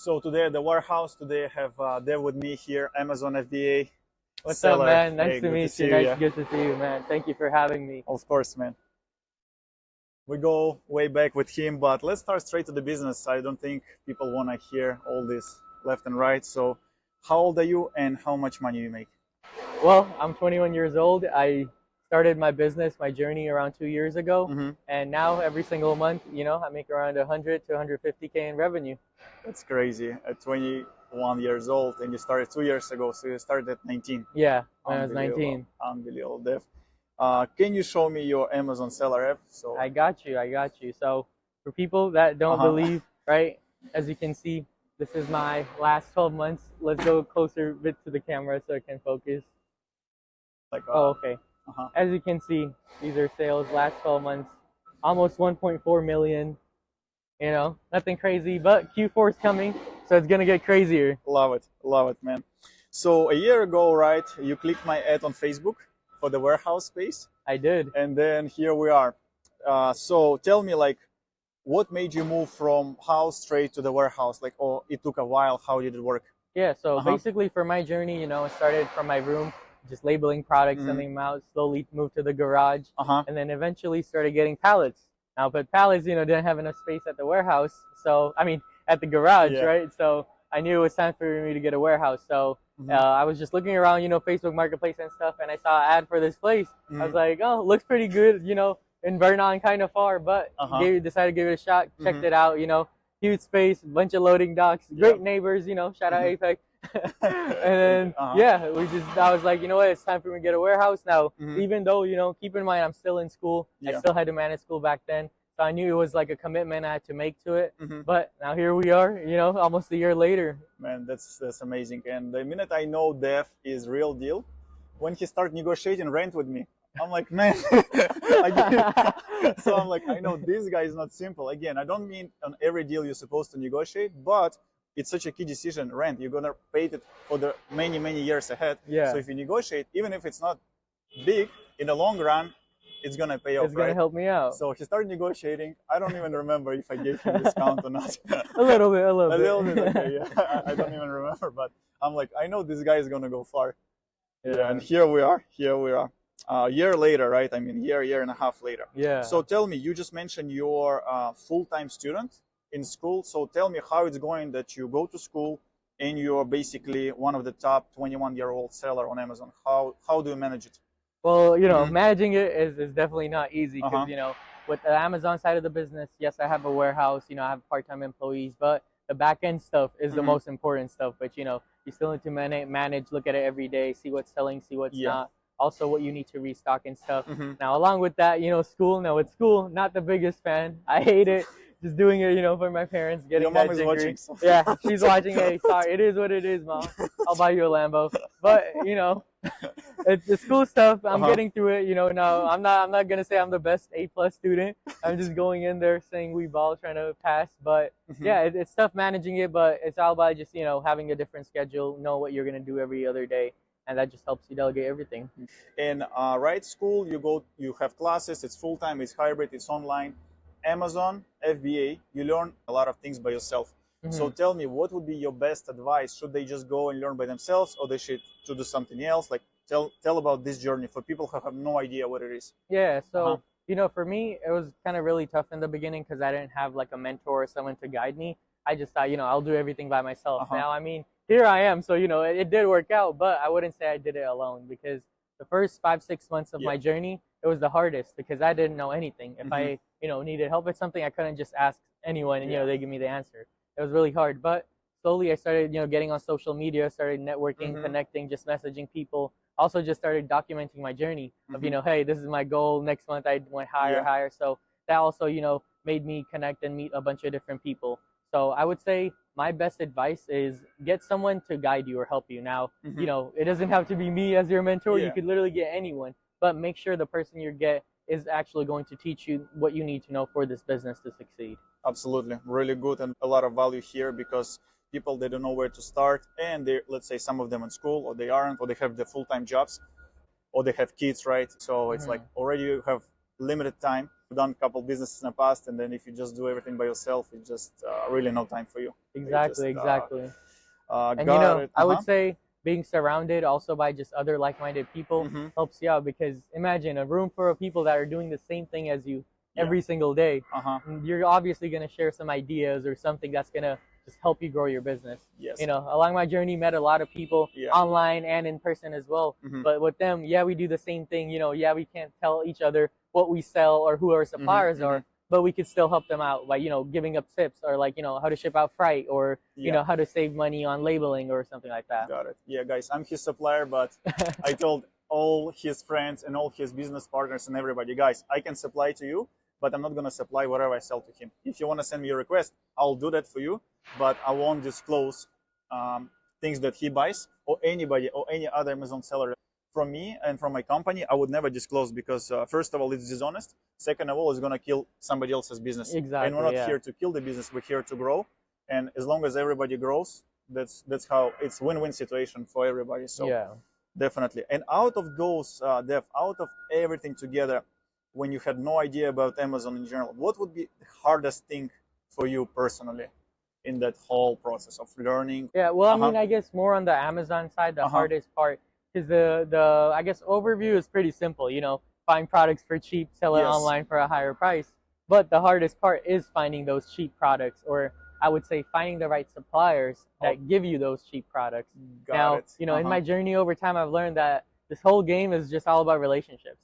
So today at the warehouse, today I have Dev with me here, Amazon FBA What's seller. up, man? Nice Hey, to good meet see you. you. Nice, Yeah. good to see you, man. Thank you for having me. Of course, man. We go way back with him, but let's start straight to the business. I don't think people want to hear all this left and right. So how old are you and how much money you make? Well, I'm 21 years old. I started my business, my journey around 2 years ago. Mhm. And now every single month, I make around 100 to 150K in revenue. That's crazy. At 21 years old and you started 2 years ago. So you started at 19. Yeah, when I was Unbelievable. 19. Unbelievable, Dev. Can you show me your Amazon seller app? So I got you. So for people that don't believe, right, as you can see, this is my last 12 months. Let's go closer a bit to the camera so I can focus. like Okay. As you can see, these are sales last 12 months, almost 1.4 million. Nothing crazy, but Q4 is coming, so it's gonna get crazier. Love it, man. So a year ago, right, you clicked my ad on Facebook for the warehouse space, I did. and then here we are. So tell me, like, what made you move from house straight to the warehouse? Like, oh, it took a while. How did it work? Yeah, so basically for my journey, it started from my room, just labeling products, sending them out, slowly moved to the garage, and then eventually started getting pallets. Now, but pallets, didn't have enough space at the warehouse, so, at the garage, right? So I knew it was time for me to get a warehouse. So I was just looking around, Facebook Marketplace and stuff, and I saw an ad for this place. I was like, oh, looks pretty good, in Vernon, kind of far, but decided to give it a shot, checked it out, huge space, bunch of loading docks, great neighbors, shout out Apex. And then, I was like, you know what, it's time for me to get a warehouse now. Even though, keep in mind, I'm still in school. I still had to manage school back then. So I knew it was like a commitment I had to make to it. But now here we are, almost a year later. Man, that's amazing. And the minute I know Dev is real deal, when he started negotiating rent with me, I'm like, man. So I'm like, I know this guy is not simple. Again, I don't mean on every deal you're supposed to negotiate, but it's such a key decision, rent. You're going to pay it for the many, many years ahead. Yeah. So if you negotiate, even if it's not big, in the long run, it's going to pay off, It's going to help me out. So he started negotiating. I don't even remember if I gave him a discount or not. A little bit. A little bit, okay, yeah. I don't even remember, but I'm like, I know this guy is going to go far. Yeah, and here we are. A year later, right? I mean, year and a half later. Yeah. So tell me, you just mentioned you're a full-time student in school. So tell me how it's going that you go to school and you're basically one of the top 21-year-old seller on Amazon. How do you manage it? Well, managing it is definitely not easy because, with the Amazon side of the business, yes, I have a warehouse, I have part-time employees, but the back-end stuff is the most important stuff. But, you still need to manage, look at it every day, see what's selling, see what's not. Also what you need to restock and stuff. Now, along with that, school. Now, with school, not the biggest fan. I hate it. Just doing it, for my parents, getting Your mom that is degree. watching. So. Yeah, she's watching. Hey, sorry, it is what it is, Mom. I'll buy you a Lambo. But, it's the school stuff. I'm getting through it. No, I'm not gonna say I'm the best A+ student. I'm just going in there saying we ball, trying to pass. But yeah, it's tough managing it. But it's all about just having a different schedule, know what you're gonna do every other day, and that just helps you delegate everything. In right school, you have classes. It's full time. It's hybrid. It's online. Amazon FBA, you learn a lot of things by yourself. So tell me, what would be your best advice? Should they just go and learn by themselves, or they should do something else? Like tell about this journey for people who have no idea what it is. Yeah, so for me, it was kind of really tough in the beginning because I didn't have like a mentor or someone to guide me. I just thought, I'll do everything by myself. Now, here I am, so it did work out, but I wouldn't say I did it alone because the first 5-6 months of my journey, it was the hardest because I didn't know anything. If I needed help with something, I couldn't just ask anyone and they give me the answer. It was really hard, but slowly I started getting on social media, started networking, connecting, just messaging people. Also just started documenting my journey of hey, this is my goal, next month I went higher. So that also made me connect and meet a bunch of different people. So I would say my best advice is get someone to guide you or help you. Now it doesn't have to be me as your mentor. You could literally get anyone, but make sure the person you get is actually going to teach you what you need to know for this business to succeed. Absolutely, really good, and a lot of value here because people, they don't know where to start, and they, let's say some of them in school, or they aren't, or they have the full-time jobs, or they have kids, right? So it's like already you have limited time done a couple businesses in the past, and then if you just do everything by yourself, it's just really no time for you. Exactly, exactly. And Got it. I would say being surrounded also by just other like-minded people helps you out, because imagine a room full of people that are doing the same thing as you every single day. You're obviously going to share some ideas or something that's going to just help you grow your business. Yes. Along my journey, met a lot of people online and in person as well. But with them, we do the same thing. We can't tell each other what we sell or who our suppliers are, but we could still help them out by, giving up tips, or like, how to ship out freight, or, how to save money on labeling or something like that. Got it. Yeah, guys, I'm his supplier, but I told all his friends and all his business partners and everybody, guys, I can supply to you, but I'm not going to supply whatever I sell to him. If you want to send me a request, I'll do that for you, but I won't disclose things that he buys, or anybody or any other Amazon seller. From me and from my company, I would never disclose, because first of all, it's dishonest. Second of all, it's going to kill somebody else's business. Exactly. And we're not here to kill the business. We're here to grow. And as long as everybody grows, that's how it's win-win situation for everybody. So definitely. And out of those, Dev, out of everything together, when you had no idea about Amazon in general, what would be the hardest thing for you personally in that whole process of learning? Yeah, well, I mean, I guess more on the Amazon side, the hardest part. Because the I guess overview is pretty simple, buying products for cheap, sell it online for a higher price. But the hardest part is finding those cheap products, or I would say finding the right suppliers that give you those cheap products. Got it. In my journey over time, I've learned that this whole game is just all about relationships.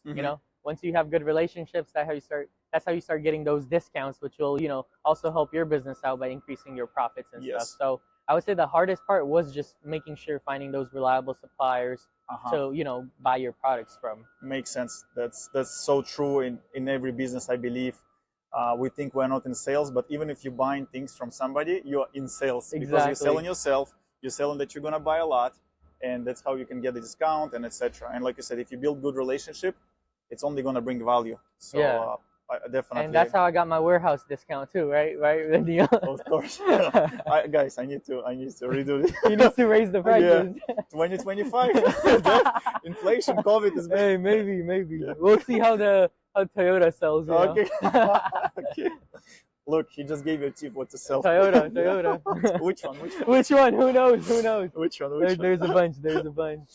Once you have good relationships, that's how you start getting those discounts, which will, also help your business out by increasing your profits and stuff. So I would say the hardest part was just making sure finding those reliable suppliers to buy your products from. Makes sense. That's so true in every business, I believe. We think we're not in sales, but even if you're buying things from somebody, you're in sales. Exactly. Because you're selling yourself, you're selling that you're gonna buy a lot, and that's how you can get the discount and etc. And like you said, if you build good relationship, it's only gonna bring value. So definitely. And that's how I got my warehouse discount too, right? Of course. Guys, I need to redo this. You need to raise the prices. 2025. Inflation, COVID is bad. Hey, maybe. We'll see how Toyota sells. Okay. Okay. Look, he just gave you a tip what to sell. Toyota. Which one? Which one? Who knows? Which one? There's a bunch.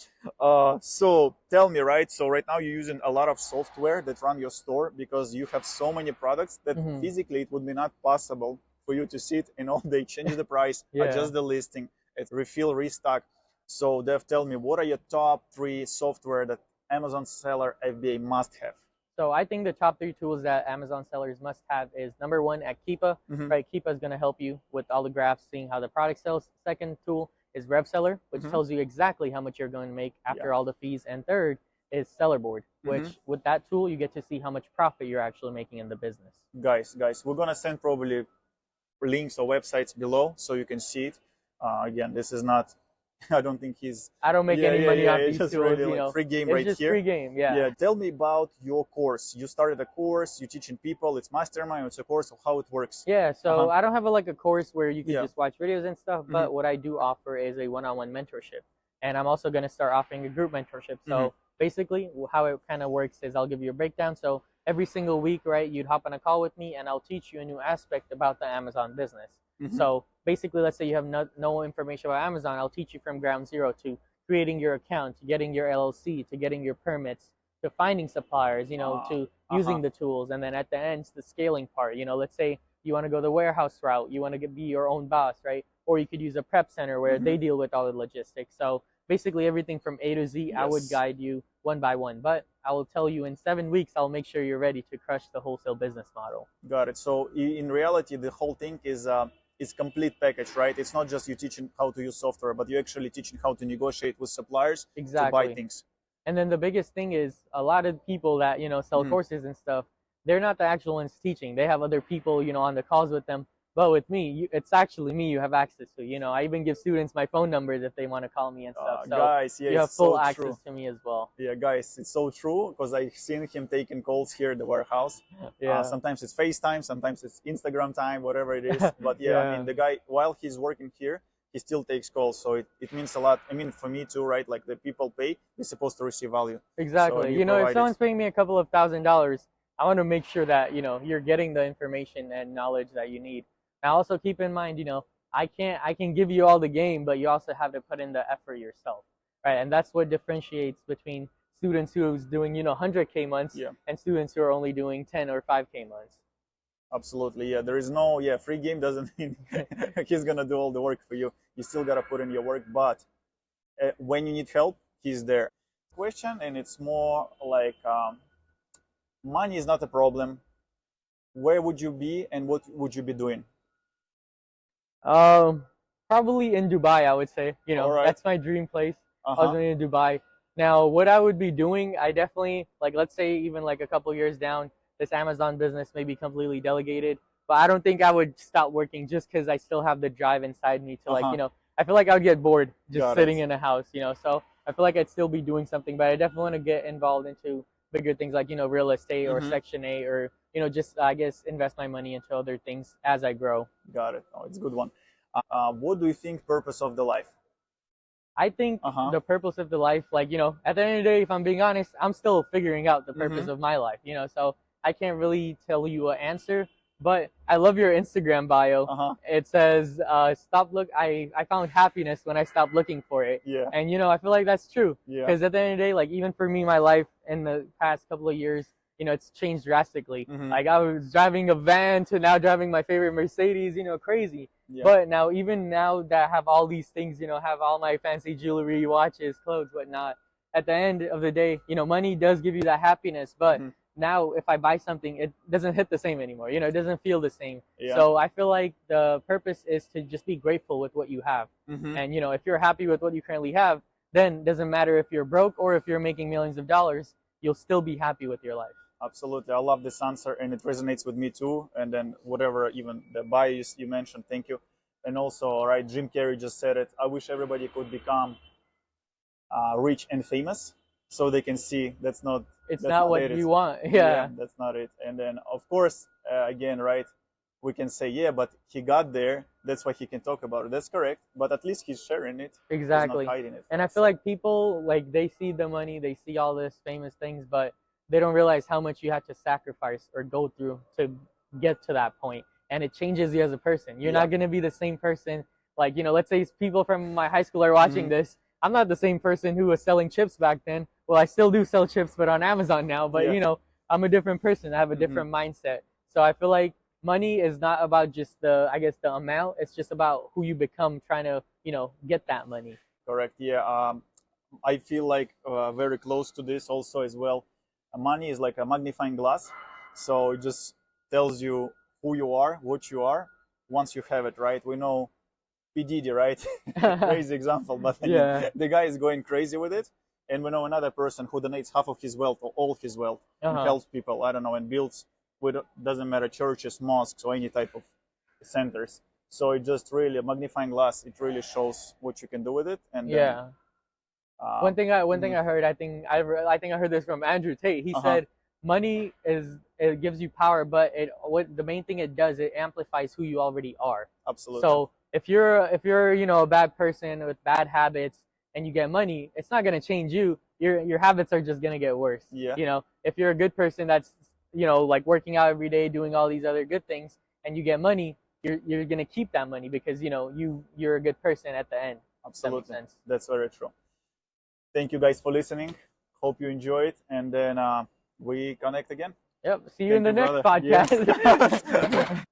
So tell me, right? So right now you're using a lot of software that run your store, because you have so many products that physically it would be not possible for you to sit and all day change the price, adjust the listing, refill, restock. So Dev, tell me, what are your top 3 software that Amazon seller FBA must have? So I think the top 3 tools that Amazon sellers must have is number 1, Keepa. Right, Keepa is going to help you with all the graphs, seeing how the product sells. Second tool is RevSeller, which tells you exactly how much you're going to make after all the fees. And third is Sellerboard, which with that tool you get to see how much profit you're actually making in the business. Guys, we're going to send probably links or websites below so you can see it. Again, this is not, I don't think I don't make any money off these tools. Really like free game right here. Free game, Tell me about your course. You started a course, you're teaching people, it's mastermind, it's a course of how it works. Yeah, so I don't have a course where you can just watch videos and stuff, but what I do offer is a one-on-one mentorship. And I'm also going to start offering a group mentorship. So basically how it kind of works is I'll give you a breakdown. So every single week, right, you'd hop on a call with me and I'll teach you a new aspect about the Amazon business. So basically, let's say you have no information about Amazon, I'll teach you from ground zero to creating your account, to getting your LLC, to getting your permits, to finding suppliers, to using the tools. And then at the end, the scaling part. Let's say you want to go the warehouse route, you want to be your own boss, right? Or you could use a prep center where they deal with all the logistics. So basically everything from A to Z, I would guide you one by one. But I will tell you in 7 weeks, I'll make sure you're ready to crush the wholesale business model. Got it. So in reality, the whole thing is it's complete package, right? It's not just you teaching how to use software, but you're actually teaching how to negotiate with suppliers to buy things. And then the biggest thing is a lot of people that, sell courses and stuff, they're not the actual ones teaching. They have other people, on the calls with them. But with me, it's actually me you have access to. I even give students my phone numbers if they want to call me and stuff. So guys, you have full access to me as well. Yeah, guys, it's so true because I've seen him taking calls here at the warehouse. Sometimes it's FaceTime, sometimes it's Instagram time, whatever it is. But I mean, the guy, while he's working here, he still takes calls. So it means a lot. I mean, for me too, right? Like the people pay, they're supposed to receive value. Exactly. So if someone's paying me a couple of $1,000, I want to make sure that, you know, you're getting the information and knowledge that you need. Now also keep in mind, you know, I can give you all the game, but you also have to put in the effort yourself, right? And that's what differentiates between students who's doing, you know, 100K months and students who are only doing 10 or 5K months. Absolutely, yeah. There is no, free game doesn't mean he's gonna do all the work for you. You still gotta put in your work, but when you need help, he's there. Question, and it's more like money is not a problem. Where would you be, and what would you be doing? Probably in Dubai, I would say. You know, that's my dream place. I was going in Dubai. Now, what I would be doing, I definitely, like, let's say even like a couple years down, this Amazon business may be completely delegated, but I don't think I would stop working just because I still have the drive inside me to like, you know, I feel like I would get bored just sitting in a house, you know, so I feel like I'd still be doing something, but I definitely want to get involved into bigger things like, you know, real estate or Section 8 or, you know, just, I guess, invest my money into other things as I grow. Got it. Oh, it's a good one. What do you think purpose of the life? I think the purpose of the life, like, you know, at the end of the day, if I'm being honest, I'm still figuring out the purpose of my life, you know, so I can't really tell you an answer, but I love your Instagram bio. It says, I found happiness when I stopped looking for it. Yeah. And, you know, I feel like that's true. Because at the end of the day, like, even for me, my life in the past couple of years, you know, it's changed drastically. Like, I was driving a van to now driving my favorite Mercedes, you know, crazy. But now, even now that I have all these things, you know, have all my fancy jewelry, watches, clothes, whatnot, at the end of the day, you know, money does give you that happiness, but now if I buy something, it doesn't hit the same anymore. You know, it doesn't feel the same. So I feel like the purpose is to just be grateful with what you have. And, you know, if you're happy with what you currently have, then it doesn't matter if you're broke or if you're making millions of dollars, you'll still be happy with your life. Absolutely. I love this answer, and it resonates with me too. And then whatever, even the bias you mentioned, thank you. And also, right, Jim Carrey just said it. I wish everybody could become rich and famous, so they can see that's not what you want. Yeah, that's not it. And then, of course, again, right, we can say, yeah, but he got there. That's why he can talk about it. That's correct. But at least he's sharing it. Exactly. He's not hiding it. And I feel like people, like, they see the money, they see all this famous things, but they don't realize how much you have to sacrifice or go through to get to that point. And it changes you as a person. You're not going to be the same person. Like, you know, let's say people from my high school are watching this. I'm not the same person who was selling chips back then. Well, I still do sell chips, but on Amazon now. But, you know, I'm a different person. I have a different mindset. So I feel like money is not about just the, I guess, the amount. It's just about who you become trying to, you know, get that money. Correct. Yeah. I feel like very close to this also as well. Money is like a magnifying glass. So it just tells you who you are, what you are, once you have it, right? We know P. Diddy, right? Crazy example, but the guy is going crazy with it. And we know another person who donates half of his wealth or all his wealth and helps people, I don't know, and builds, doesn't matter, churches, mosques, or any type of centers. So it just really, a magnifying glass, it really shows what you can do with it. And then, one thing I heard, I think I heard this from Andrew Tate. He said, money it gives you power, but the main thing it does, it amplifies who you already are. Absolutely. So if you're you know, a bad person with bad habits and you get money, it's not gonna change you. Your habits are just gonna get worse. Yeah. You know, if you're a good person that's, you know, like working out every day, doing all these other good things, and you get money, you're gonna keep that money because, you know, you're a good person at the end. Absolutely. That makes sense. That's very true. Thank you guys for listening. Hope you enjoy it, and then we connect again. Yep. See you in the next podcast.